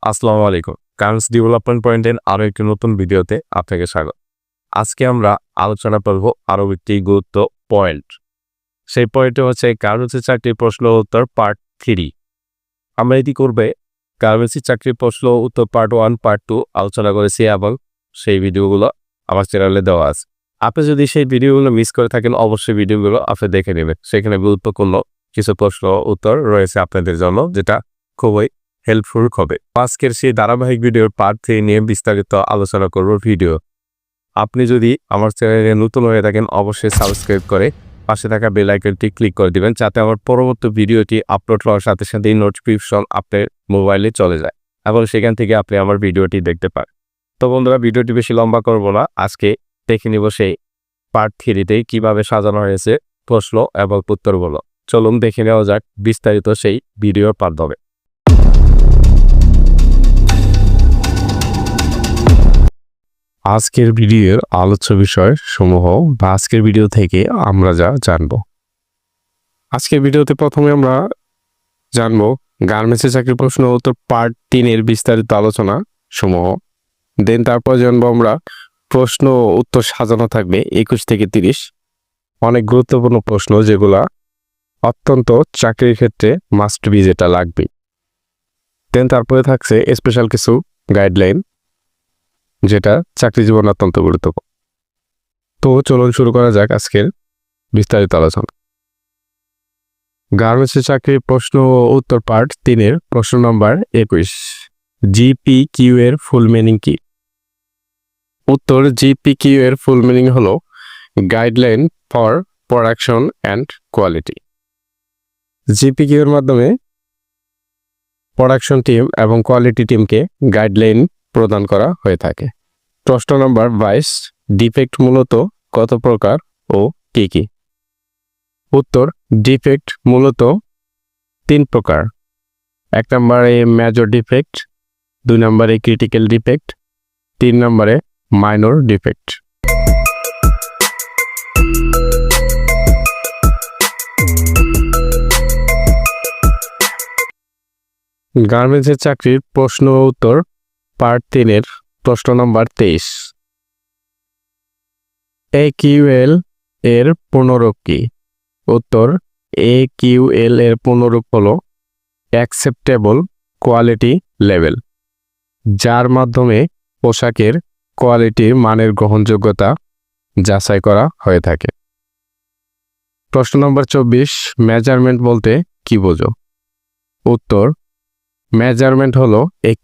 আসসালামু আলাইকুম। Garments development পয়েন্টের আরও একটি নতুন ভিডিওতে আপনাকে স্বাগত। আজকে আমরা আলোচনা করব আরও একটি গুরুত্ব পয়েন্ট। সেই পয়েন্টে হচ্ছে গার্মেন্টসের চাকরির প্রশ্ন উত্তর পার্ট 3। আমরা এটি করবে গার্মেন্টসের চাকরির প্রশ্ন উত্তর পার্ট 1, পার্ট 2 আলোচনা করেছি এবং সেই ভিডিওগুলো আমার চ্যানেলে দেওয়া আছে। আপনি যদি সেই ভিডিওগুলো মিস করে থাকেন অবশ্যই ভিডিওগুলো আপনি দেখে নেবেন। সেখানে গুরুত্বপূর্ণ কিছু প্রশ্ন উত্তর রয়েছে আপনাদের জন্য, যেটা খুবই হেল্পফুল হবে। আজকের সেই ধারাবাহিক ভিডিওর পার্ট 3 নিয়ে বিস্তারিত আলোচনা করব ভিডিও। আপনি যদি আমার চ্যানেলে নতুন হয়ে থাকেন অবশ্যই সাবস্ক্রাইব করে পাশে থাকা বেল আইকনটি ক্লিক করে দিবেন, যাতে আমার পরবর্তী ভিডিওটি আপলোড হওয়ার সাথে সাথেই নোটিফিকেশন আপনার মোবাইলে চলে যায় এবং সেখান থেকে আপনি আমার ভিডিওটি দেখতে পারেন। তো বন্ধুরা, ভিডিওটি বেশি লম্বা করব না, আজকে দেখে নিব সেই পার্ট 3তেই কীভাবে সাজানো হয়েছে প্রশ্ন এবং উত্তরগুলো। চলুন দেখে নেওয়া যাক বিস্তারিত সেই ভিডিওর মাধ্যমে। আজকের ভিডিওর আলোচ্য বিষয় সমূহ বা আজকের ভিডিও থেকে আমরা যা জানব। আজকের ভিডিওতে প্রথমে আমরা জানব গার্মেন্টসের চাকরির প্রশ্ন উত্তর পার্ট 3 বিস্তারিত আলোচনা সমূহ। দেন তারপর জানবো আমরা প্রশ্ন উত্তর সাজানো থাকবে 21 থেকে 30। অনেক গুরুত্বপূর্ণ প্রশ্ন যেগুলা অত্যন্ত চাকরির ক্ষেত্রে মাস্ট বি, যেটা লাগবে। দেন তারপরে থাকছে স্পেশাল কিছু গাইডলাইন, যেটা চাকরি জীবন অত্যন্ত গুরুত্বপূর্ণ। তো চলুন শুরু করা যাক আজকের বিস্তারিত আলোচনা। গার্মেন্টসের চাকরির প্রশ্ন উত্তর পার্ট 3 প্রশ্ন নম্বর 21। জিপিকিউ এর ফুল মিনিং কি? উত্তর, জিপিকিউ এর ফুল মিনিং হলো guideline for production and quality. GPQ এর মাধ্যমে প্রোডাকশন টিম এবং কোয়ালিটি টিমকে গাইডলাইন প্রদান করা হয়ে থাকে। প্রশ্ন নম্বর 22। ডিফেক্ট মূলত কত প্রকার ও কি কি? উত্তর, ডিফেক্ট মূলত 3 প্রকার। 1 নম্বরে মেজর ডিফেক্ট, 2 নম্বরে ক্রিটিক্যাল ডিফেক্ট, 3 নম্বরে মাইনর ডিফেক্ট। গার্মেন্টসের চাকরির প্রশ্ন উত্তর পার্ট 3 প্রশ্ন নম্বর 23। একিউএল এর পূর্ণরূপ কি? উত্তর, একিউএল এর পূর্ণরূপ হলো অ্যাকসেপ্টেবল কোয়ালিটি লেভেল, যার মাধ্যমে পোশাকের কোয়ালিটির মানের গ্রহণযোগ্যতা যাচাই করা হয়ে থাকে। প্রশ্ন নম্বর 24। মেজারমেন্ট বলতে কি বোঝো? উত্তর, মেজারমেন্ট হলো একটি